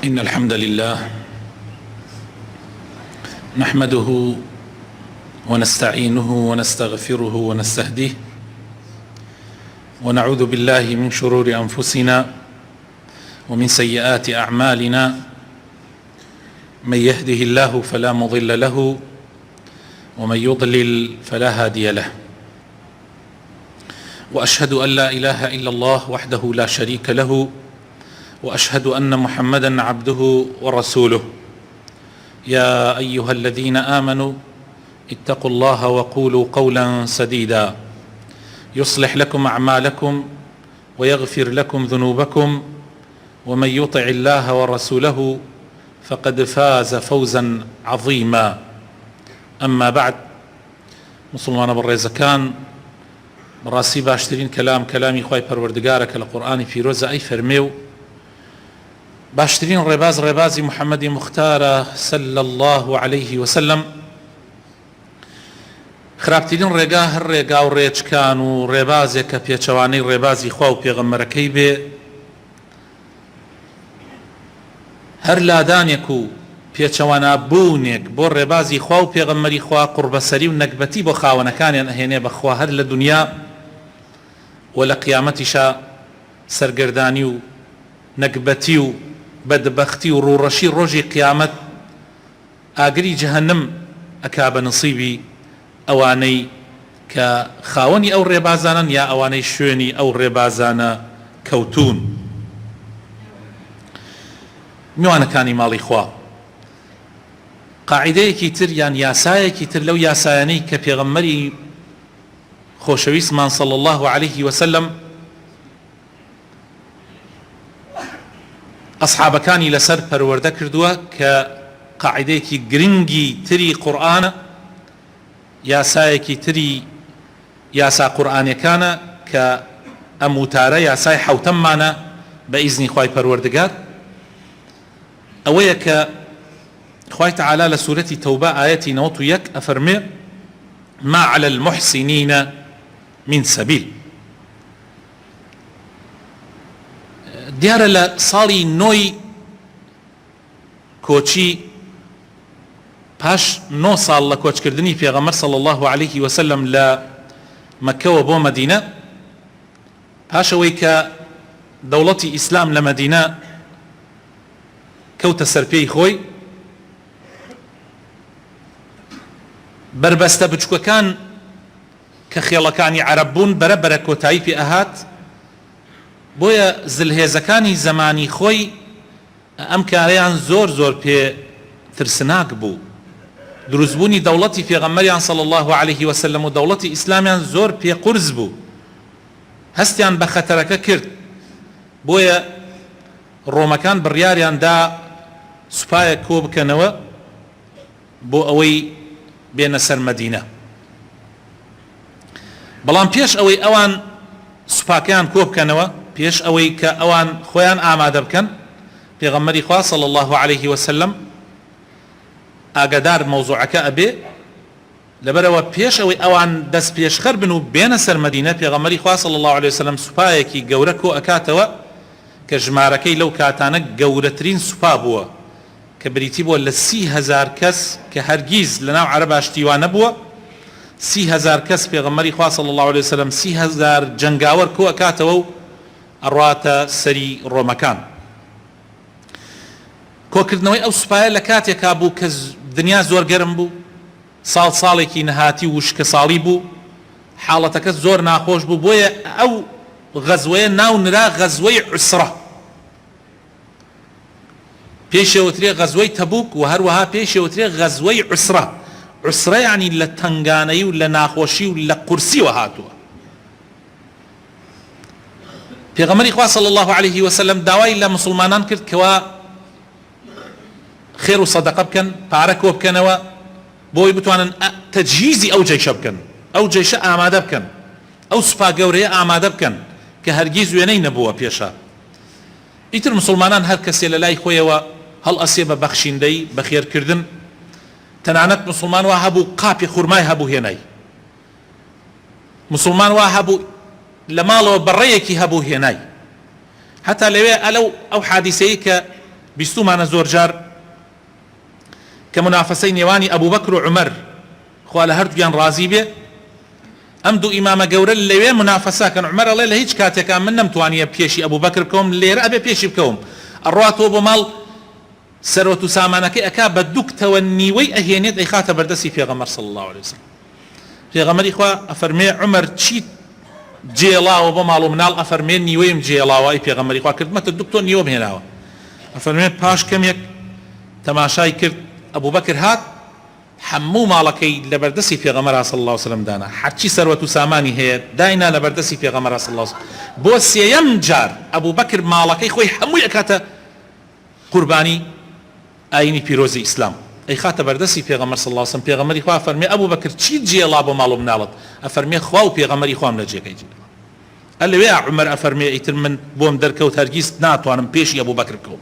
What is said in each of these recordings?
إن الحمد لله نحمده ونستعينه ونستغفره ونستهديه ونعوذ بالله من شرور أنفسنا ومن سيئات أعمالنا. من يهده الله فلا مضل له ومن يضلل فلا هادي له، وأشهد أن لا إله إلا الله وحده لا شريك له، وأشهد أن محمدا عبده ورسوله. يا أيها الذين آمنوا اتقوا الله وقولوا قولا سديدا يصلح لكم أعمالكم ويغفر لكم ذنوبكم، ومن يطع الله ورسوله فقد فاز فوزا عظيما. أما بعد، مسلمان بەڕێزەکان، بەڕاستی باشترین کەلامی خوای پەروەردگارە کە لە قورئانی پیرۆزە ئەی فەرمێ و باشترین ڕێبازی محەممەدی مختارە صلی الله عليه وسلم. خراپترین ڕێگا هەر ڕێگا و ڕێچکان و ڕێبازێک کە پێچەوانەی ڕێبازی خوا و پێغەمبەرەکەی بێ، هەر لادانێک و پێچەوانابوونێک بۆ ڕێبازی خوا و پێغەمبەری خوا قوربەسەری و نەکبەتی بۆ خاوەنەکانیان ئەهێنێ بەخوا هەر لە دنیا و لە قیامەتیشا سەرگەردانی و نەکبەتی و بەدبەختی و ڕوڕەشی ڕۆژی قیامەت ئاگری جەهەنەم ئەکا بە نسیبی ئەوانەی کە خاوەنی ئەو ڕێبازانن یا ئەوانەی شوێنی ئەو ڕێبازانە کەوتون. میوانەکانی ماڵی خوا، قاعیدەیەکی تر یان یاسایەکی تر لەو یاسایانەی کە پێغەمبەری خۆشەویستمان صلی الله عليه وسلم ئەصحابەکانی لەسەر پەروەردە کردووە کە قاعیدەیەکی گرنگی تری قورئانە، یاسایەکی تری یاسا قورئانیەکانە کە ئەم وتارە یاسای حەوتەممانە بە ئیزنی خوای پەروەردگار. ئەوەیە کە خوای تەعالا لە سوورەتی تەوبە ئاەتی 91 ئەفەرمێ: ما على المحسنين من سبيل. دیارە لە ساڵی نۆی کۆچی پاش 9 ساڵ لە کۆچکردنی پێغەمبەر صلی الله عليه وسلم لە مەکەوە بۆ مەدینە، پاشەوەی کە دەوڵەتی ئیسلام لە مەدینە کەوتە سەرپێی خۆی، بربەستە بچووکەکان کە خێڵەکانی عەرەب بوون بەرەبەرە کۆتایی پێ ئەهات، بۆیە زلهێزەکانی زەمانی خۆی ئەم کارەیان زۆر پێ ترسناک بوو. دروستبوونی دەوڵەتی پێغەمبەریان صلی الله عليه وسلم و دەوڵەتی ئیسلامیان زۆر پێ قورس بوو، هەستیان بە خەتەرەکە کرد. بۆیە ڕۆمەکان بڕیاریان دا سوپایەک کۆ بکەنەوە بۆ ئەوەی بێنە سەر مەدینە. بەڵام پێش ئەوەی ئەوان سوپاکەیان کۆ بکەنەوە، پێش ئەوەی کە ئەوان خۆیان ئامادە بکەن، پێغەمبەری خوا صلی الله عليه وسلم ئاگادار مەوزوعەکە ئەبێ. لەبەرەوە پێش ئەوەی ئەوان دەست پێشخەر بن و بێنە سەر مەدینە، پێغەمبەری خوا صلی الله عليه وسلم سوپایەکی گەورە کۆ ئەکاتەوە کە ژمارەکەی لەو کاتانە گەورەترین سوپا بووە، کە بریتی بووە لە 30,000 کەس کە هەرگیز لەناو عەرەبا شتیوان نەبووە. 30,000 کەس پێغەمبەری خوا صلی الله عليه وسلم 30,000 جەنگاوەر کۆ ئەکاتەوە و ئەڕواتە سەری ڕۆمەکان. کۆکردنەوەی ئەو سوپایە لە کاتێکا بوو کە دنیا زۆر گەرم بوو، ساڵێکی نەهاتی وشکە ساڵی بوو، حاڵەتەکە زۆر ناخۆش بوو. بۆیە ئەو غەزوەیە ناونرا غەزوەی عوسرە، پێشەوەترێ غەزوەی تەبوک و هەروەها پێشەوەترێ غەزوەی عوسرە. عوسرە یعنی لە تەنگانەی و لە ناخۆشی و لە قورسیوە هاتووە. پێغەمبەری خوا صلی الله عليه وسلم داوای لە مسلمانان کرد کەوا خێر و سەدەقە بکەن، پارە کۆ بکەنەوە بۆی بتوانن تەجهیزی ئەو جەیشە بکەن، ئەو جەیشە ئامادە بکەن، ئەو سوپا گەورەیە ئامادە بکەن کە هەرگیز وێنەی نەبووە پێشە. ئیتر مسلمانان هەر کەسێ لە لای خۆیەوە هەڵ ئەسێ بە بەخشیندەی بە خێرکردن. تەنانەت مسلمان وا هەبوو قاپی خوڕمای هەبوو هێنای، مسلمان وا هەبوو لە ماڵەوە بەڕێیەکی هەبوو هێنای. هەتا لەوێ ئەو حادیسەیە کە بیستومانە زۆر جار کە منافەسەی نێوانی ئەبوو بەکر و عومەر خوا لە هەردوویان ڕازی بێ ئەم دوو ئیمامە گەورە لەوێ منافەساکەن عومەر ئەڵێ لە هیچ کاتێکا من نەمتوانیە پێشی ئەبوو بەکر بکەوم لێرە ئەبێ پێشی بکەوم ئەڕاتەوە بۆ ماڵ سەرۆت و سامانەکەی ئەکا بە دووکتەوە نیوەی ئەهێنێت ئەیخاتە بەردەستی پێغەمبەر صلی الله عليه وسلم پێغەمبەری خوا ئەفەرمێ عومەر چیت جێڵاوە بۆ ماڵ و مناڵ ئەفەرمێ نیوەیم جێڵاوە ئەی پێغەمبەری خوا کردمەتە دووکتۆ نیوە بهێناوە ئەفەرمێ پاش کەمێک تەماشای کرد ئەبوو بەکر هات هەموو ماڵەکەی لە بەردەستی پێغەمبەر صلی الله عليه وسلم دانا هەرچی سەروەت و سامانی هەیە داینا لە بەردەستی پێغەمبەر صلی الله عليه وسلم بۆ سێیەم جار ئەبوو بەکر ماڵەکەی خۆی هەمووی ئەکاتە قوربانی ئاینی پیرۆزی ئیسلام ئەی خاتە بەردەستی پێغەمبەر صلی الله عليه وسلم پێغەمبەری خوا فەرمێ ئەبوو بەکر چی جێڵا بۆ ماڵ و مناڵت ئەفەرمێ خوا و پێغەمبەری خوام لە جێگەی جێڵا ئەلەوێ عومەر ئەفەرمێ ئیتر من بۆم دەرکەوت هەرگیز ناتوانم پێشی ئەبوو بەکر بکەوم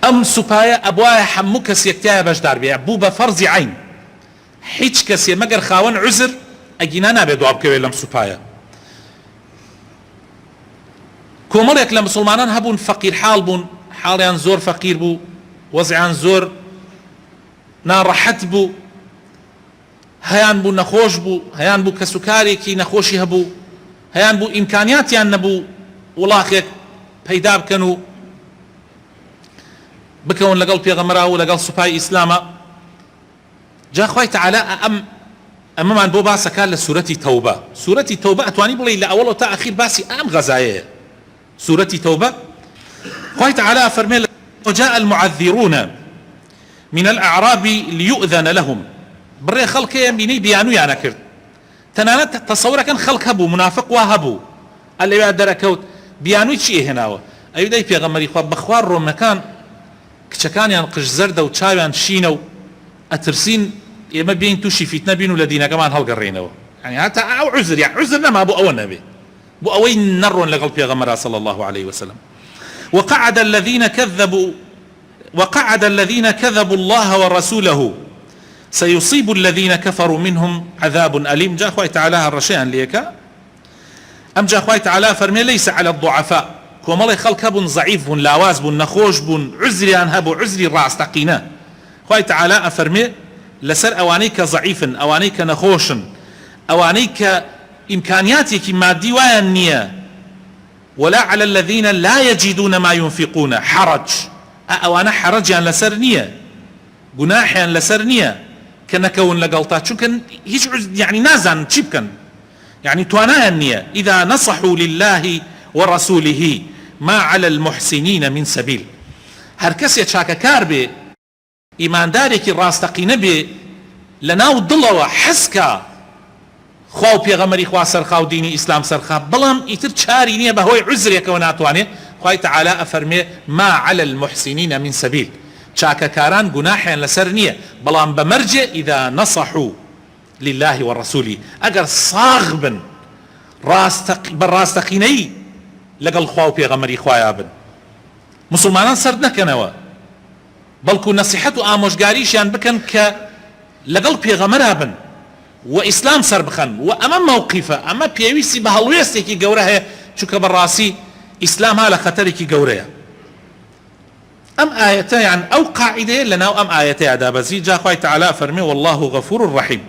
ئەم سوپایە ئەبوایە هەموو کەسێکتایە بەشدار بێ بوو بە فەرزی عین هیچ کەسێ مەگەر خاوەن عوزر ئەگینا نابێت دوا بکەوێت لەم سوپایە کۆمەڵێک لە مسلمانان هەبوون فەقیر حاڵ بوون حاڵیان زۆر فەقیر بوو وەزعیان زۆر ناڕەحەت بوو هەیان بوو نەخۆش بوو هەیان بوو کەس و کارێکی نەخۆشی هەبوو هەیان بوو ئیمکانیاتیان نەبوو وڵاقێک پەیدا بکەن و بکەون لەگەڵ پێغەمبەرا و لەگەڵ سوپای ئیسلامە جا خوای تەعالا ئەمەمان بۆ باسەکە لە سوورەتی تەوبە سوورەتی تەوبە ئەتوانی بڵێ لە ئەوڵ تا ئەخیر باسی ئەم غەزایەیە سوورەتی تەوبە خوای تەعالا فەرمێ وجاء المعذرون من الأعراب ليؤذن لهم بڕێ خەڵکەیە بینەی بیانویانە کرد تەنانەت تەسەورەکەن خەڵک هەبوو منافق وا هەبوو ئەلەوێ دەرەکەوت بیانووی چی هێناوە ئەوی پێغەمبەری خوا بەخوا ڕۆمەکان کچەکانیان قژ زەردە و چاویان شینە و ئەترسین ئێمە بین تووشی فیتنە بین و لە دینەکەمان هەڵگەڕێنەوە يعني هەتا ئەو عوزر یا عوزر نەما بۆ ئەوە نەبێ بۆ ئەوەی نەڕۆن لەگەڵ پێغەمبەر صلی الله عليه وسلم وقعد الذين كذبوا الله ورسوله سيصيب الذين كفروا منهم عذاب أليم جاء خوي تعالى الرشيان ليك أم جاء خوي تعالى فرمي ليس على الضعفاء كومالي خلق بن ضعيف بن لاواز بن نخوش بن عزري هبو عزري راس تقينا خوي تعالى أفرمي لسر أوانيك ضعيف أوانيك نخوش أوانيك إمكانياتك مادي وانية ولا على الذين لا يجدون ما ينفقون حرج أوانا حرج يعني لسر نية جناح يعني لسر نية كنكون لقلطات شو كان هيش يعني نازن شيب كان يعني توانا النية إذا نصحوا لله ورسوله ما على المحسنين من سبيل هركس يتشاك كاربي إيمان دارك الراستقين بي لناو الضلوة حسكا خواو بيغمري خوا سرخا وديني إسلام سرخا بلام إتر تشاري نية بهوي عزر يكوناتواني خواهي تعالى أفرمي ما على المحسنين من سبيل شاكا كاران جناحيا لسرنية بلان بمرجع إذا نصحوا لله والرسول أجر صاغبا براستقيني لقل خواو بيغمري خوايا بن مسلمان سردنا كنوا بلكو نصيحته آموشگاريش يعني بكن لقل بيغمرها بن وإسلام سربخن وأمام موقفة أما بيويسي بهالويستي كي قورها شو كبراسي إسلام هالا خطركي قورها أم آيتين يعني أو قاعدة لنا أم آيتين عدابزي جاء خوي تعالى فرمي والله غفور رحيم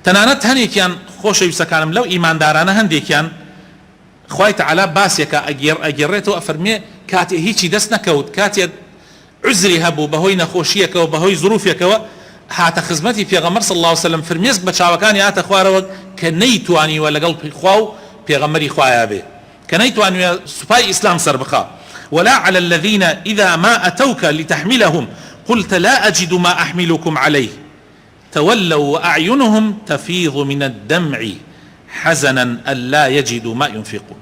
تنانت هني كان خوش يسكانم لو إيمان دارانا هندي كان خوي تعالى باسيكا أجريته أفرمي كاتي هيجي دسنا كود كاتي عزري هبو بهوي نخوشيك وبهوي ظروفك هات خزمتي في غمر صلى الله عليه وسلم فرميز بتشاوكان يا تخوارو كنيتواني ولا قلب خواو في غمري خوايا به كنيتواني سباي إسلام سربخا ولا على الذين إذا ما أتوك لتحملهم قلت لا أجد ما أحملكم عليه تولوا وأعينهم تفيض من الدمع حزنا ألا يجدوا ما ينفقون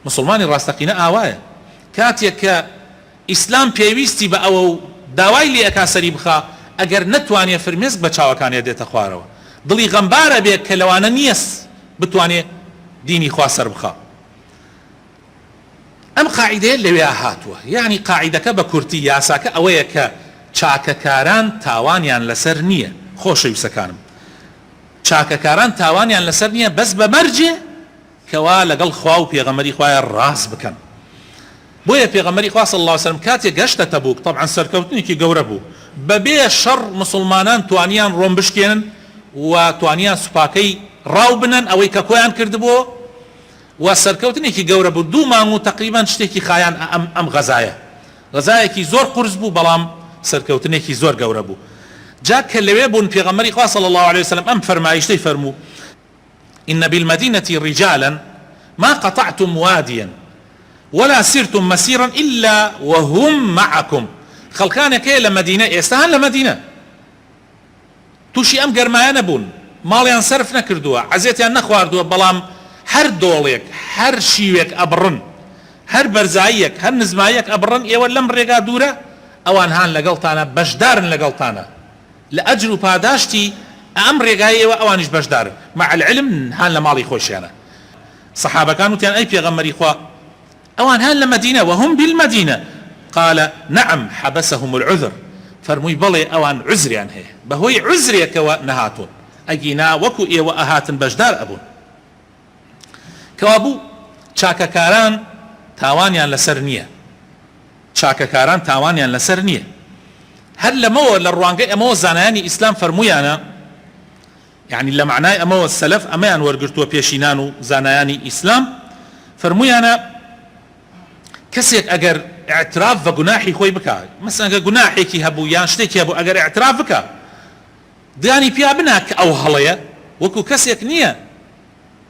مسلماني راستقين آوايا كاتيك إسلام بيويستي بأو داواي لي أكاسري بخا أجر نتواني فرميز بچاوكان يديت خواروا ضلي غنبارة بيك كلوانا نيس بتواني ديني خواسر بخا أم قاعدة اللي هاتوه يعني قاعدة كبكورتي ياساك أويك چاکەکاران تاوانیان لەسەر نییە خۆشەویستەکانم چاکەکاران تاوانیان لەسەر نییە بەس بە مەرجێ کەوا لەگەڵ خوا و پێغەمبەری خوایە ڕاست بکەن. بۆیە پێغەمبەری خوا صلی الله علیه وسلم کاتێک گەشتە تەبوک طبعا سەرکەوتنێکی گەورە بوو، بەبێ شەڕ مسلمانان توانیان ڕۆم بشکێنن و توانیان سوپاکەی ڕاو بنن ئەوەی کە کۆیان کردبووە و سەرکەوتنێکی گەورە بوو. 2 مانگ و تقریبا شتێکی خایان ئەم غەزایەکی زۆر قورس بوو، بەڵام سەرکەوتنێکی زۆر گەورە بوو. جا کە لەوێ بوون پێغەمبەری خوا صلی الله عليه وسلم ئەم فەرمایشتەی فەرموو: إن بالمدينة رجالا ما قطعتم واديا ولا سرتم مسيرا إلا وهم معكم. خەڵکانێک هەیە لە مەدینە، ئێستا هەن لە مەدینە تووشی ئەم گەرمایە نەبوون، ماڵیان سەرف نەکردووە، عەزیەتیان نەخواردووە، بەڵام هەر دۆڵێک هەر شیوێک ئەبڕن، هەر بەرزاییەک هەر نزماییەک ئەبڕن، ئێوە لەم ڕێگا دوورە، ئەوان هان لەگەڵتانە، بەشدارن لەگەڵتانە لە ئەجر و پاداشتی ئەم ڕێگای ئێوە، ئەوانیش بەشدارن مع العلم هان لە ماڵی خۆشیانە. سەحابەکان وتیان ئەی پێغەمبەری خوا ئەوان هان لە مەدینە وهم بالمدينة. قال نعم حبسهم العذر. فەرمووی بەڵێ ئەوان عزریان هەیە، بەهۆی عزرێکەوە نەهاتون، ئەگینا وەکو ئێوە ئەهاتن بەشدار ئەبوون. کەوابوو چاکەکاران تاوانیان لەسەر نییە، چاکەکاران تاوانیان لەسەر نییە. هەر لەمەوە لە ڕوانگەی ئەمەوە زانایانی ئیسلام فەرموویانە، یعنی لە معنای ئەمەوە سەلەف ئەمەیان وەرگرتووە پێشینان و زانایانی ئیسلام، فەرموویانە کەسێک ئەگەر اعتراف بە گوناحی خۆی بکات، مەسەڵەن ئەگەر گوناحێکی هەبوو یان شتێکی هەبوو، ئەگەر اعتراف بکات دانی پیا بنا کە ئەو هەڵەیە، وەکو کەسێک نییە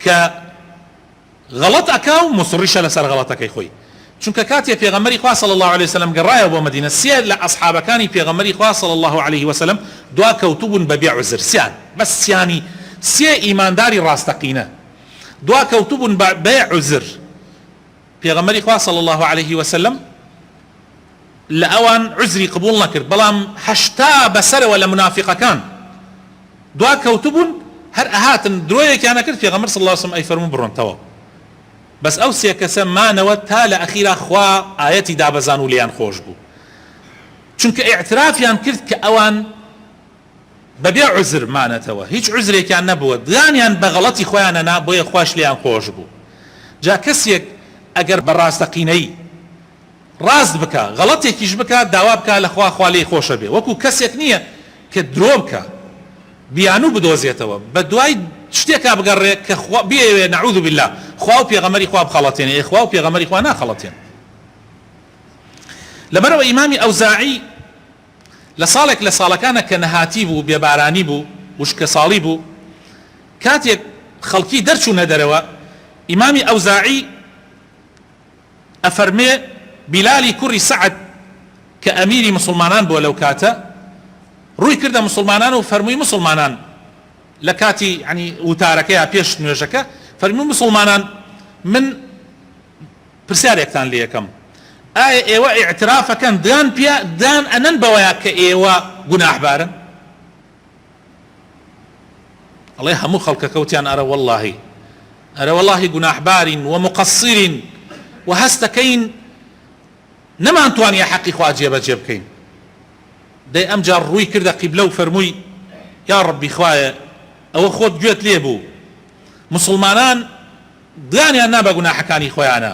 کە غەڵەت ئەکا و مصڕیشە لەسەر غەڵەتەکەی خۆی. چونکە کاتێک پێغەمبەری خوا صلی الله عليه وسلم گەڕایەوە بۆ مەدینە، سێ لە ئەصحابەکانی پێغەمبەری خوا صلی الله عليه وسلم دوا کەوتوبوون بەبێ عوزر، سیان بەس سیانی سێ ئیمانداری ڕاستەقینە دوا کەوتوبوون بەبێ عوزر. پێغەمبەری خوا صلی الله عليه وسلم لە ئەوان عزری قبول نەکرد، بەڵام 80 بەسەرەوە لە منافقەکان دوا کەوتوبوون، هەر ئەهاتن درۆیەکیان نەکرد، پێغەمبەر صلی الله عليه وسلم ئەی فەرموو بڕۆنتەوە. بەس ئەو سێ کەسە مانەوە تا لە ئەخیرا خوا ئاەتی دابەزان و لیان خۆش بوو، چونکە ئیعترافیان کرد کە ئەوان بەبێ عزر مانەتەوە، هیچ عزرێکیان نەبووە، دانیان بە غەڵەتی خۆیانەنا، بۆیە خوش لیان خۆش بوو. جا کەسێک ئەگەر بە ڕاستەقینەی ڕاست بکە، غەڵەتێکیش بکە، داوا بکە لە خوا لێی خۆشە بێ، وەکو کەسێک نییە کە درۆ بکە بیانوو بدۆزێتەوە، بە دوای شتێکا بگەڕێ کە بێوێ نەعوذ بالله خوا و پێغەمبەری خوا بخەڵەتێنێ، خوا و پێغەمبەری خوا ناخەڵەتێن. لەبەرەوە ئیمامی ئەوزاعی لە ساڵێک لە ساڵەکانە کە نەهاتی بوو، بێبارانی بوو، وشکە ساڵی بوو، کاتێک خەڵکی دەرچوونە دەرەوە، ئیمامی ئەوزاعی ئەفەرمێ بیلالی کوڕی سەعد کە ئەمیری مسلمانان بووە لەو کاتە، ڕووی کردە مسلمانان و فەرمووی مسلمانان لە کاتی ینی وتارەکەیە پێش نوێژەکە، فەرمووی مسلمانان من پرسیارێکتان لێ یەکەم، ئایا ئێوە ئیعترافەکەن دان ئەنەن بەوەیە کە ئێوە گوناحبارن؟ ئەڵێ هەموو خەڵکەکەوتیان ئەرە وەڵڵاهی گوناحبارین و مقەسیرین و هەستەکەین نەمانتوانیە حەقی خوا جێبەجێ بکەین. دەی ئەمجار ڕووی کردە قیبلە و فەرمووی یا ڕەبی خوایە ئەوە خۆت گوێت لێ بوو، مسلمانان دانیان نا بە گوناحەکانی خۆیانە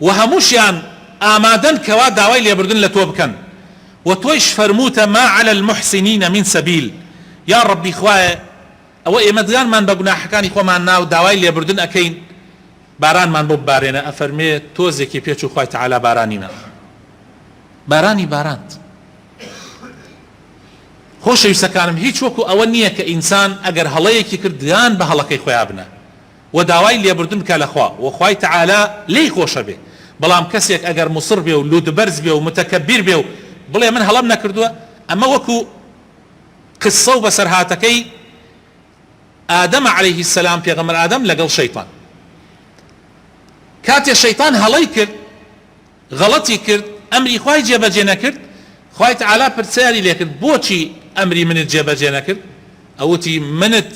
و هەمووشیان ئامادەن کەوا داوای لێبردن لە تۆ بکەن، و تۆیش فەرمووتە ما على المحسنین من سەبیل، یا ڕەبی خوایە ئەوە ئێمە دانمان بە گوناحەکانی خۆمان نا و داوای لێبردن ئەکەین، بارانمان بۆ ببارێنە. ئەفەرمێ تۆزێکی پێچ و خوای تەعالا بارانینە، بارانی باراند. خۆشەویستەکانم هیچ وەکو ئەوە نییە کە ئینسان ئەگەر هەڵەیەکی کردیان بە هەڵەکەی خۆیان بنە و داوای لێبردن بکە لە خوا و خوای تەعالا لێی خۆشە بێ، بەڵام کەسێک ئەگەر مصر بێ و لودبەرز بێ و متەکەبیر بێ و بڵێ من هەڵەم نەکردووە، ئەمە وەکو قسە و بەسەرهاتەکەی ئادەم عەلەیهی السەلام، پێغەمبەر ئادەم لەگەڵ شەیطان. کاتێ شەیطان هەڵەی کرد، غەڵەتی کرد، ئەمری خوای جێبەجێ نەکرد، خوای تەعالا پرسیاری لێ کرد بۆچی ئەمری منت جێبەجێ نەکرد؟ ئەوتی منت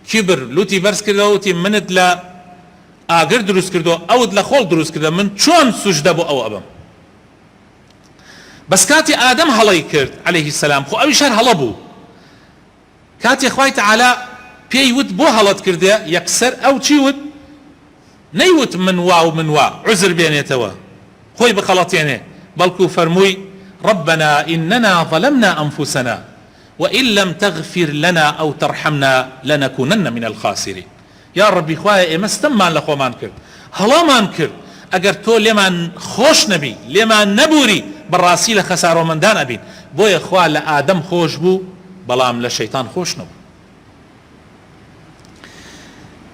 کیبر لوتی بەرز کردەوە، وتی منت لە ئاگر دروست کردەوە، ئەوت لە خۆڵ دروست کردە، من چۆن سوژدە بۆ ئەو ئەبم؟ بەس کاتی ئادەم هەڵەی کرد عەلەیهی السەلام، خۆ ئەویش هەر هەڵە بوو، کاتێ خوای تەعالا پێی وت بۆ هەڵەت کردە، یەکسەر ئەو چی وت؟ نەیوت من وا و من وا عذر بێنێتەوە خۆی بخەڵەتێنێ بەڵکو فەرمووی ربنا إننا ظلمنا أنفسنا وإن لم تغفر لنا أو ترحمنا لنكونن من الخاسرين يا ربي خوایە ئێمە ستەممان لە خۆمان کرد هەڵامان کرد ئەگەر تۆ لێمان خۆش نەبی لێمان نەبووری بەڕاستی لە خەسارۆمەندان ئەبین بۆیە خوا لە ئادەم خۆش بوو بەڵام لە شەیتان خۆش نەبوو.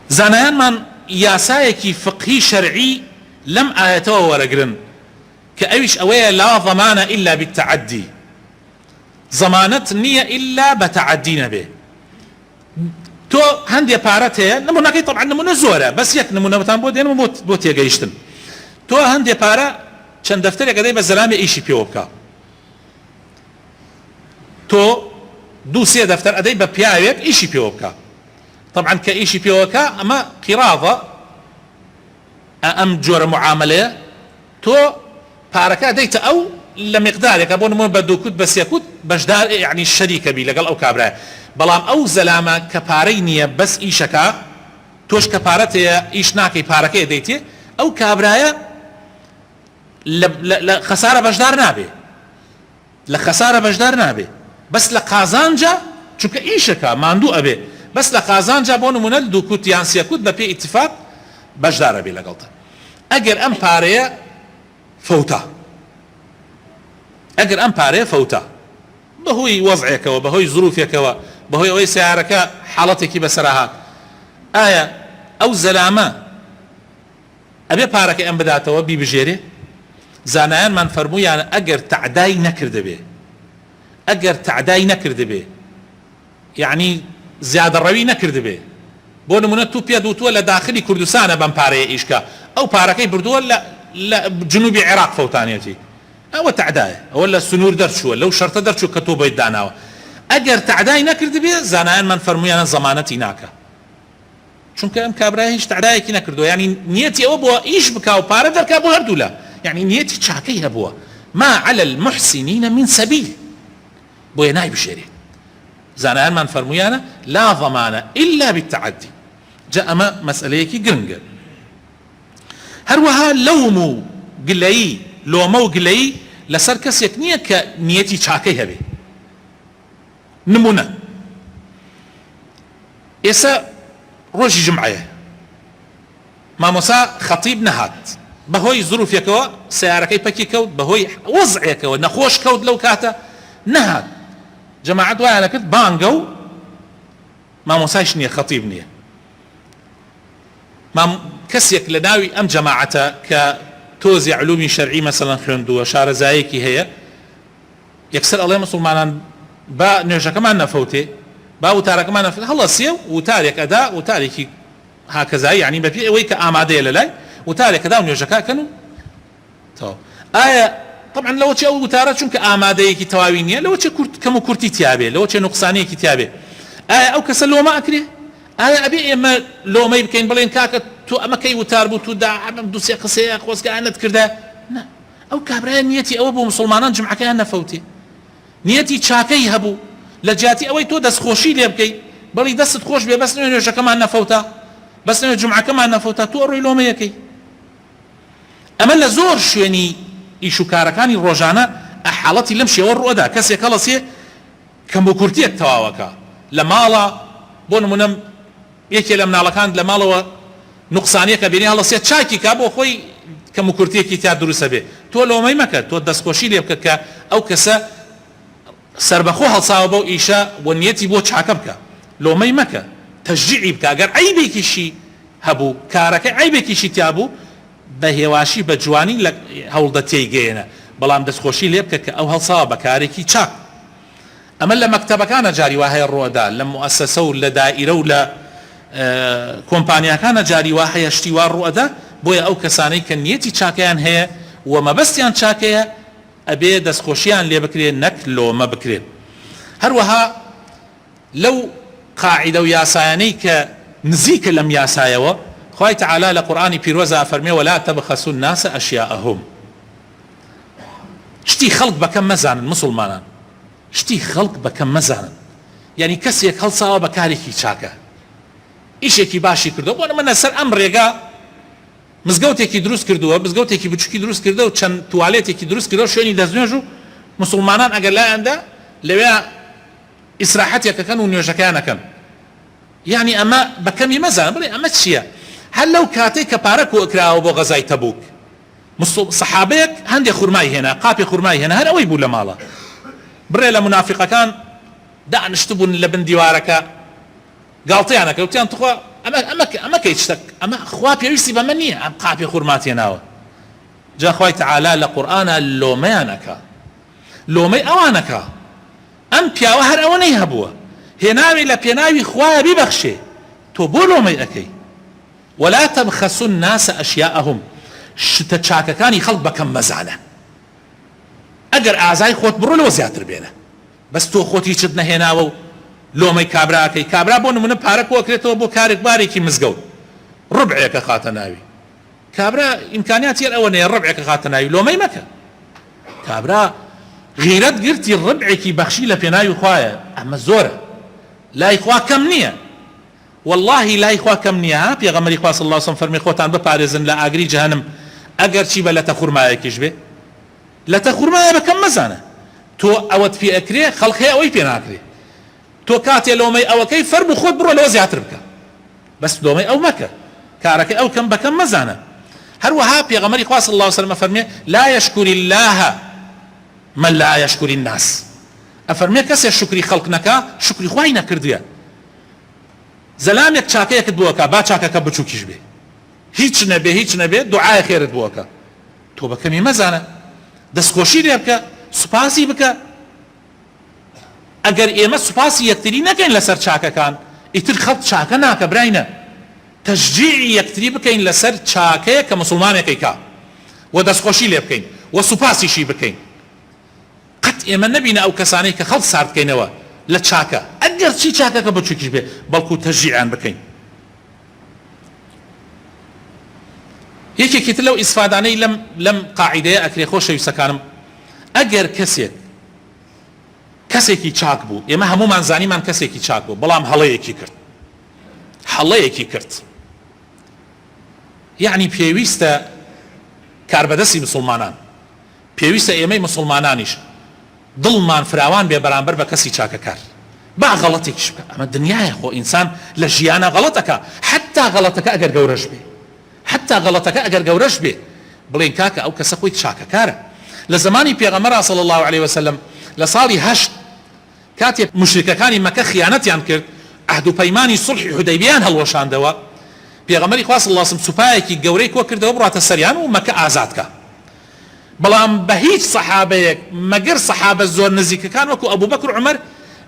زانایانمان یاسایەکی فقهی شەرعی لەم ئاەتەوە وەرەگرن کە ئەویش ئەوەیە لا ضەمانە إلا بالتعدي ضەمانەت نییە إلا بەتەعەدی نەبێ. تۆ هەندێ پارەت هەیە نمونەکەی طبعا نمونە زۆرە بەس یەک نمونەتان بۆ دێنم بۆ تێگەیشتن. تۆ هەندێ پارە چەند دەفتەرێک دەی بە زەلامی ئیشی پێوە بکە تۆ دوو سێ دەفتەر ئەدەی بە پیاوێک ئیشی پێوە بکە طبعا کە ئیشی پێوەکە ئەمە قیراضە ئەم جۆرە معاملەیە تۆ پارەکە دەیتە ئەو لە مقدارێکە بۆ نمونە بە دوو کوت بە سێ کوت بەشدار یعنی شەریکە بی لەگەڵ ئەو کابرایە بەڵام ئەو زەلامە کە پارەی نییە بەس ئیشەکە تۆش کە پارەت هەیە ئیش ناکەی پارەکەی دەیتێ ئەو کابرایە لە خەسارە بەشدار نابێ لە خەسارە بەشدار نابێ بەس لە قازانجا چونکە ئیشەکە ماندوو ئەبێ بەس لە قازانجا بۆ نمونە دوو کوت یان سێ کوت بە پێ ئیتفاق بەشدارە بێ لەگەڵتە. ئەگەر ئەم پارەیە فەوتە ئەگەر ئەم پارەیە فەوتە بەهۆی وەزعێکەوە بەهۆی زروفێکەوە بەهۆی ئەوەی سیارەکە حاڵەتێکی بەسەرا هات ئایا ئەو زەلامە ئەبێ پارەکە ئەم بداتەوە بیبژێرێ؟ زانایانمان فەرموویان ئەگەر تەعدای نەکردبێ ئەگەر تەعدای نەکردبێ یعنی زیادەڕەوی نەکردبێ بۆ نمونە تو پێ دووتووە لە داخلی کوردستانە بەم پارەیە ئیشکە ئەو پارەکەی بردووە لە جنوبی عێراق فەوتانێتی ئەوە تەعدایە ئەوە لە سنوور دەرچووە لەو شەرتە دەرچوو کە تۆ بۆیت داناوە ئەگەر تەعدای نەکردبێ زانایانمان فەرموویانە زەمانەتی ناکە چونکە ئەم کابرای هیچ تەعدایەکی نەکردووە یعنی نیەتی ئەوە بووە ئیش بکا و پارە دەرکا بۆ هەردوو لە يعني نيتي چاکەی هەبووە ما على المحسنين من سبيل بۆیە نایبژێرێ. زانایانمان فەرموویانە لا ضەمانە إلا بالتعدي جا ئەمە مەسئلەیەکی گرنگە. هەروەها لەوم و گلەیی لۆمە و گلەیی لەسەر کەسێک نییە کە نیەتی چاکەی هەبێ. نمونە ئێستا ڕۆژی جمعەیە مامۆسا خەتیب نەهات بەهۆی زروفێکەوە سیارەکەی پەکی کەوت بەهۆی وەزعێکەوە نەخۆش کەوت لەو کاتە نەهات جەماعەت وایانە کرد بانگە و مامۆسایش نییە خەتیب نییە. کەسێک لە ناوی ئەم جەماعەتە کە تۆزی علومی شەرعی مەسەڵەن خوێندووە شارەزایەکی هەیە یەکسەر ئەڵێ موسڵمانان با نوێژەکەمان نەفەوتێ با وتارەکەمان نەفەوتێ هەڵەسیە وتارێک ئەدا وتارێکی هاکەزایی یعنی بەپێ ئەوەی کە ئامادەیە لە لای وتارێکەدا و نوێژەکەکەن و تەواو. ئایا طبعا لەوە چێ ئەو وتارە چونکە ئامادەیەکی تەواوی نییە لەوە چێ کەم و کورتی تیابێ لەوە چێ نوقسانەیەکی تیابێ ئایا ئەو کەسە لۆمە ئەکرێ؟ ئایا ئەبێ ئێمە لۆمەی بکەین بڵێن کاکە تۆ ئەمەکەی وتار بوو تو دا دوو سێ قسەیە خۆزگەیانت کردە؟ نا ئەو کابرایە نیەتی ئەوە بۆ مسڵمانان جمعەکەیان نەفەوتێ نیەتی چاکەی هەبوو لە جیاتی ئەوەی تۆ دەستخۆشی لێ بکەی بەڵی دەستت خۆش بێ بەس نوێژەکەمان نەفەوتە بەس جمعەکەمان نەفەوتە تۆ ڕووی لۆمەیەکەی. ئەمە لە زۆر شوێنی ئیش و کارەکانی ڕۆژانە حاڵەتی لەم شێوە ڕوەدا کەسێک هەڵەسێ کەم و کورتیەک تەواوەکە لە ماڵە بۆ نمونە یەکێ لە مناڵەکان لە ماڵەوە نوقسانیەکە بینی هەڵەسێ چاکی کا بۆ خۆی کەم و کورتیەکی تا دروستە بێ تۆ لۆمەی مەکە تۆ دەستخۆشی لێ بکە کە ئەو کەسە سربەخۆ هەڵساوە بەو ئیشە و نیەتی بۆ چاکە بکە لۆمەی مەکە تەشجیعی بکە ئەگەر عەیبێکیشی هەبوو کارەکەی عەیبێکیشی تیا بوو بە هێواشی بە جوانی لە هەوڵدە تێیگەێنە بەڵام دەستخۆشی لێ بکە کە ئەو هەڵساوە بە کارێکی چاک. ئەمە لە مەکتەبەکانە جاری وا هەیە ڕۆدا لە موەسسە و لە دائیرە و لە کۆمپانیاکانە جاری وا هەیە شتی وا ڕوەدا بۆیە ئەو کەسانەی کە نیەتی چاکەیان هەیە و مەبەستیان چاکەیە ئەبێ دەستخۆشیان لێ بکرێن نەک لۆمە بکرێن. هەروەها لەو قاعیدە و یاسایانەی کە نزیکە لەم یاسایەوە خوای تعالی لە قورئانی پیرۆزە فەرمێ ولا تبخسوا الناس أشياءهم شتی خەڵک بەکەم مەزانن مسڵمانان شتی خەڵک بەکەم مەزانن یعنی کەسێک هەڵساوە بە کارێکی چاکە ئیشێکی باشی کردو بۆ منە سەر ئەم ڕێگا مزگەوتێکی دروست کردووە مزگەوتێکی بچووکی دروست کردە و چەند توالێتێکی دروست کردەوە شوێنی دەستنوێژ و مسلمانان ئەگەر لایەندا لەوێ ئیسراحەتێکەکەن و نوێژەکەیانەکەن یعنی ئەمە بەکەمی مەزانە بڵێ ئەمە چییە هەر لەو کاتێک کە پارە کۆکراوە بۆ غەزای تەبوک سەحابەیەک هەندێک خورمای هێنا قاپی خورمای هێنا هەر ئەوەی بوو لە ماڵە بڕێ لە منافقەکان دانیشت بوون لە بن دیوارەکە گاڵتەیانەکە وتیان توخوا ئەمە کەی شتێک ئەمە خوا پێویستی بەمە نییە ئەم قاپی خورمات هێناوە جا خوای تەعالا لە قورئانە لۆمەیانەکە لۆمەی ئەوانەکە ئەم پیاوە هەر ئەوە نەی هەبووە هێناوی لە پێناوی خوایە بیبەخشێ تۆ بۆ لۆمەی ئەەکەی ولا تبخسوا الناس أشياءهم شتە چاکەکانی خەڵک بەکەم مەزانە ئەگەر ئازای خۆت بڕۆ لەوە زیاتر بێنە بەس تۆ خۆتی چت نەهێناوە و لۆمەی کابراکەی کابرا بۆ نمونە پارە کۆکرێتەوە بۆ کارێک بارێکی مزگەوت ڕبعێکە خاتە ناوی کابرا ئیمکانیاتی ئەوە نەیە ڕبعێکە خاتە ناوی لۆمەی مەکە کابرا غیرەت گرتی ڕبعێکی بەخشی لە پێناوی خوایە ئەمە زۆرە لای خوا کەم نییە والله لای خوا کەم نییە پێغەمبەری خوا صلی الله علیه و سلم فەرمی خۆتان بپارێزن لە ئاگری جەهەنم ئەگەر چی بە لەتە خوورمایەکیش بێ لەتە خوورمایە بەکەم مەزانە تۆ ئەوەت پێ ئەکرێ خەڵق هەیە ئەوەی پێ ناکرێ تۆ کاتێ لۆمەی ئەوەکەی فەرموو خۆت بڕۆ لەوە زیاتر بکە بەس لۆمەی ئەو مەکە کارەکە ئەو کەم بەکەم مەزانە هەروەها پێغەمبەری خوا صلی الله علیه و سلم فەرمێ لا يشكر الله من لا يشكر الناس ئەفەرمێ کەسێ شکری خەڵق نەکا شکری خوای نەکردووە زەلامێک چاکەیەکت بۆکە با چاکەکە بچووکیش بێ هیچ نەبێ دوعای خێرت بۆکە تۆ بەکەمی مەزانە دەستخۆشی لێ بکە سوپاسی بکە ئەگەر ئێمە سوپاسی یەکتری نەکەین لەسەر چاکەکان ئیتر خەڵک چاکە ناکە براینە تەشجیعی یەکتری بکەین لەسەر چاکەیە کە مسلمانێکی کا و دەستخۆشی لێ بکەین و سوپاسیشی بکەین قەت ئێمە نەبینە ئەو کەسانەی کە خەڵک سارد بکەینەوە لە چاکە ئەگەر چی چاکەکە بچووکیش بێ بەڵکو تەشجیعیان بکەین یەکێکی تر لەو ئیسفادانەی لەم قاعیدەیە ئەکرێ خۆشەویستەکانم ئەگەر کەسێکی چاک بوو ئێمە هەمومان زانیمان کەسێکی چاک بوو بەڵام هەڵەیەکی کرد یعنی پێویستە کاربەدەستی مسلمانان پێویستە ئێمەی مسلمانانیش دڵمان فراوان بێ بەرامبەر بە کەسی چاکەکار با غەڵەتێکیش بکە ئەمە دنیایە خۆ ئینسان لە ژیانە غەڵەتەکە حتا غەڵەتەکە ئەگەر گەورەش بێ بڵێن کاکە ئەو کەسە خۆی چاکەکارە لە زمانی پێغەمبەر صلی الله علیه وسلم لە ساڵی 8 کاتێ مشرکەکانی مەکە خیانەتیان کرد عهد و پەیمانی سڵحی حودەیبیان هەڵوەشاندەوە پێغەمبەری خوا صلی الله علیه وسلم سوپایەکی گەورەی کۆ کردەوە بڕاتە سەریان و مەکە ئازادکە بەڵام بە هیچ سەحابەیەک مەگەر سەحابە زۆر نزیکەکان وەکو ئەبوو بەکر و عومەر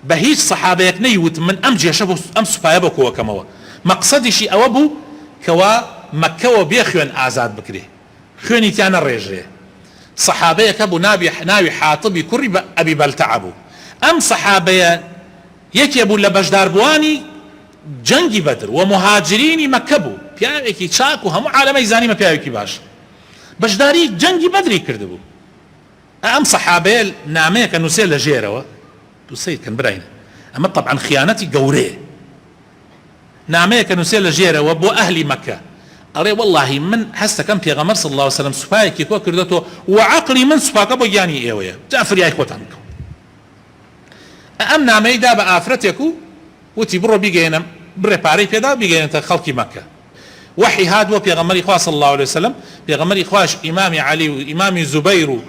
بە هیچ سەحابەیەک نەیوت من ئەم جێشە بۆ ئەم سوپایە بۆ کۆوەکەمەوە مەقسەدیشی ئەوە بوو کەوا مەکەوە بێ خوێن ئازاد بکرێ خوێنی تیان نەڕێژرێ سەحابەیەکە بوو ناوی حاتبی کوڕی بە ئەبی بەلتەعە بوو ئەم سەحابەیە یەکێ بوو لە بەشداربووانی جەنگی بەدر و مهاجرینی مەکە بوو پیاوێکی چاک و هەموو عالەمەی زانیمە پیاوێکی باش بەشداری جەنگی بەدری کردبوو ئەم سەحابەیە نامەیەکە نووسێ لە ژێرەوە دووسەیتکەن براینە ئەمە طبعا خیانەتی گەورەیە نامەیەکە نووسێ لە ژێرەوە بۆ ئەهلی مەکە ئەڵێ واللهی من هەستەکەم پێغەمبەر صلی الله علیه وسلم سوپایەکی کۆ کردەوە و عەقلی من سوپاکە بۆ گیانی ئێوەیە جا فریای خۆتان بکەن ئەم نامەیدا بە ئافرەتێک و وتی بڕۆ بیگەێنم بڕێ پارەی پێدا بیگەێنێتە خەڵکی مەکە وحی هاتووە پێغەمبەری خوا صلی الله علیه وسلم پێغەمبەری خوش ئیمامی عەلی و ئیمامی زوبەیر و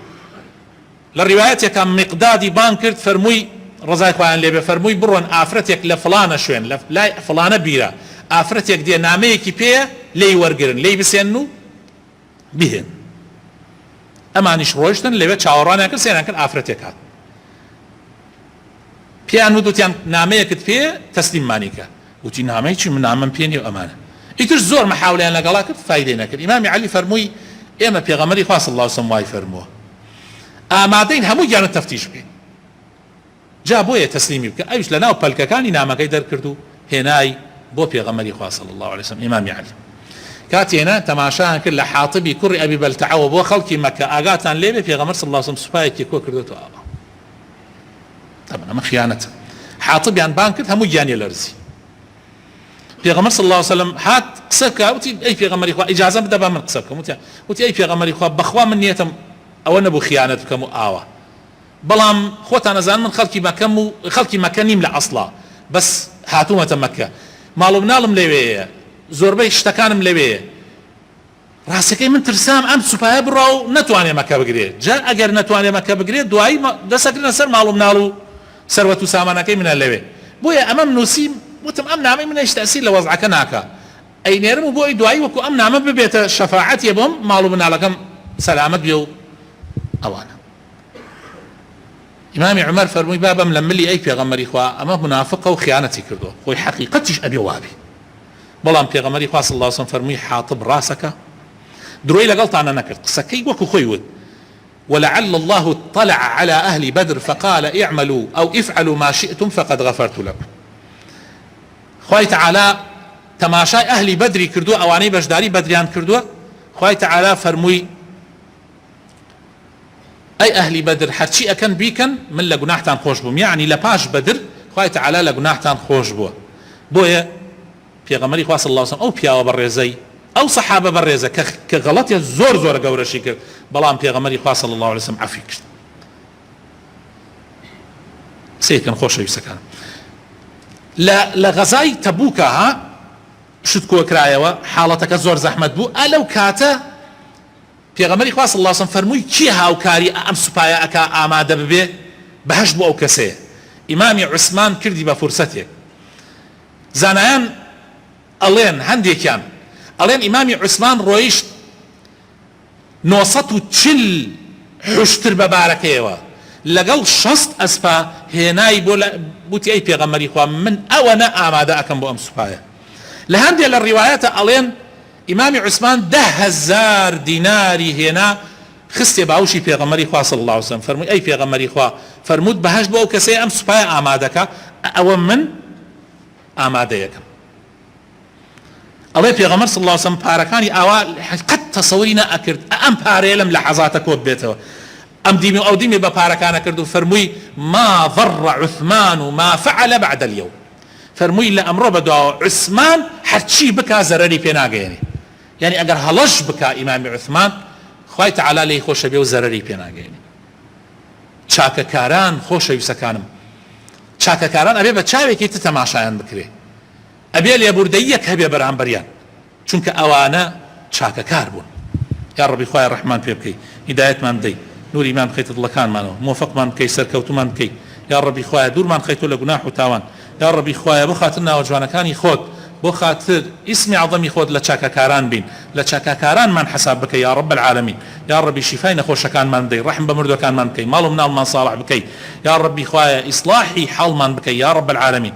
لە ڕیوایەتێکە مقدادی بان کرد فەرمووی ڕزای خوایان لێبێ فەرمووی بڕۆن ئافرەتێک لە فڵانە شوێن لە لای فڵانە بیرە ئافرەتێک دێ نامەیەکی پێیە لێی وەرگرن لێی بسێن و بهێن ئەمانیش ڕۆیشتن لەوێ چاوەڕوانیان کرد سێنان کرد ئافرەتێک هات پیان وتیان نامەیەکت پێ تەسلیممانی کە وتی نامەی چی من نامەم پێ نیە و ئەمانە ئیتر زۆر مەحاولیان لەگەڵا کرد فایدەی نەکرد ئیمامی عەلی فەرمووی ئێمە پێغەمبەری خوا صلی الله علیه وسلم وای فەرمووە ئامادەین هەموو گیانە تەفتیش بکەین جا بۆیە تەسلیمی بکە ئەویش لەناو پەلکەکانی نامەکەی دەرکرد و هێنای بۆ پێغەمبەری خوا صلی الله علیه وسلم ئیمامی عەلی کاتی هێنا تەماشایان کرد لە حاتبی کوڕی ئەبی بەلتەعەوە بۆ خەڵکی مەکە ئاگاتان لێبێ پێغەمبەر صلی الله علیه وسلم سوپایەکی کۆ کردەوە طبعا ئەمە خیانەتە حاتبیان بان کرد هەموو گیانی لەرزی پێغەمبەر صلی الله علیه وسلم هات قسەکە وتی ئەی پێغەمبەری خوا ئیجازە بدە با من قسە بکەم وتی ئەی پێغەمبەری خوا بەخوا من نیەتم ئەوە نەبوو خیانەت بکەم و ئاوە بەڵام خۆتان نەزان من خەڵکی مەکە نیم لە ئەسڵا بەس هاتوومەتە مەکە ماڵ و مناڵم لەوەیە زۆربەی شتەکانم لەوەیە ڕاستەکەی من ترسام ئەم سوپایە بڕا و نەتوانێ مەکە بگرێت جا ئەگەر نەتوانێ مەکە بگرێت دوایی دەسەکردنە سەر ماڵ و مناڵ و سەروەت و سامانەکەی منە لەوێ بۆیە ئەمەم نووسیم وتم ئەم نامەی منە هیچ تەسیر لە وەزعەکە ناکە ئەینێرم و بۆی دوایی وەکو ئەم نامە ببێتە شەفاعەتیە بۆم ماڵ و مناڵەکەم سەلامەت بێ و ئەوانە ئیمامی عومەر فەرمووی بابەم لە ملی ئەی پێغەمبەری خوا ئەمە منافقە و خیانەتی کردووە خۆی حەقیقەتیش ئەبێ وابێ بەڵام پێغەمبەری خوا صلی الله علیه وسلم فەرمووی حاتب ڕاستەکە دروی لەگەڵتانە نەکرد قسەکەی وەکو خۆی وت ولعل الله اطلع على أهل بدر فقال اعملوا أو افعلوا ما شئتم فقد غفرت لكم خوای تعالی تەماشای ئەهلی بەدری کردووە ئەوانەی بەشداری بەدریان کردووە خوای تعالی فەرمووی ئەی ئەهلی بەدر هەرچی ئەکەن بیکەن من لە گوناحتان خۆش بووم یعنی لە پاش بەدر خوای تعالی لە گوناحتان خۆش بووە بۆیە پێغەمبەری خوا صلی الله علیه وسلم ئەو پیاوە بەڕێزەی ئەو سەحابە بەڕێزە کە غەڵەتیە زۆر گەورەشی کرد بەڵام پێغەمبەری خوا صلی الله علیه وسلم عەفوی کرد سێکن خۆشەویستەکانم لە غەزای تەبوکە ها شت کۆکرایەوە حاڵەتەکە زۆر زەحمەت بوو ئەلەو کاتە پێغەمبەری خوا صلی الله علیه وسلم فەرمووی چی هاوکاری ئەم سوپایە ئەکا ئامادە ببێ بەهەشت بۆ ئەو کەسەیە ئیمامی عوسمان کردی بە فورسەتێک زانایان ئەڵێن هەندێکیان ئەڵێن ئیمامی عوسمان ڕۆیشت 940 حوشتر بە بارەکەیەوە لەگەڵ 60 ئەسپا هێنای بۆ بوتی ئەی پێغەمبەری خوا من ئەوەنە ئامادە ئەکەم بۆ ئەم سوپایە لە هەندێک لە ڕیوایەتە ئەڵێن ئیمامی عوسمان 10,000 دیناری هێنا خستێ باوشی پێغەمبەری خوا صلی الله علیه وسلم فەرمووی ئەی پێغەمبەری خوا فەرمووت بەهەشت بۆ ئەو کەسەیە ئەم سوپایە ئامادەکە ئەوە من ئامادەیەکەم ئەڵێ پێغەمبەر صلی الله علیه وسلم پارەکانی ئاوا قەت تەسەووری نەئەکرد ئەم پارەیە لەم لەحەزاتە کۆت بێتەوە ئەم دیمی و ئەو دیمی بە پارەکانە کرد و فەرمووی ما ضر عثمان ما فعل بعد اليوم فەرمووی لە ئەمڕۆ بەدواوە عوسمان هەرچی بکا زەرەری پێ ناگەێنێ یعنی ئەگەر هەڵەش بکا ئیمامی عوسمان خوای تعالی لێی خۆشە بێ و زەرەری پێ ناگەێنێ چاکەکاران خۆشەویستەکانم چاکەکاران ئەبێ بە چاوێکی تر تەماشایان بکرێ ئەبێ لێبوردەیەک هەبێ بەرامبەریان چونکە ئەوانە چاکەکار بوون یا ڕەبی خوای ڕەحمان پێ بکەی هیدایەتمان بدەی نوریمان بخەیتە دڵەکانمانەوە موفقمان بکەی سەرکەوتومان بکەی یا ڕەبی خوایە دوورمان خەیتۆ لە گوناح و تاوان یا ڕەبی خوایە بۆ خاتر ناوە جوانەکانی خۆت بۆ خاتر ئیسمی عەظەمی خۆت لە چاکەکاران بین لە چاکەکارانمان حساب بکەی یا ڕەب العالەمین یا ڕەبی شیفای نەخۆشەکانمان بدەی ڕەحم بە مردوەکانمان بکەی ماڵ و مناڵمان ساڵح بکەی یا ڕەبی خوایە ئیسلاحی حاڵمان بکەی یا ڕەب العالەمین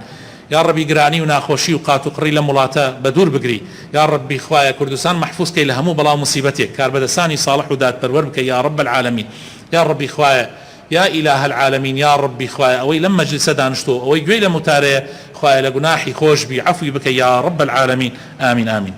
یا ڕەبی گرانی و ناخۆشی و قات و قڕی لە وڵاتە بە دوور بگری یا ڕەبی خوایە کوردستان محفوظ کەی لە هەموو بەڵاو مصیبەتێک کاربەدەستانی ساڵح و دادپەروەر بکەی یا ڕەب العالەمین یا ڕەبی خوایە يا إله العالمين يا ربي خوايا أوي لما مجلس دانشتو أوي قوي لمتاري خوايا لقناحي خوش بي عفوي بك يا رب العالمين آمين آمين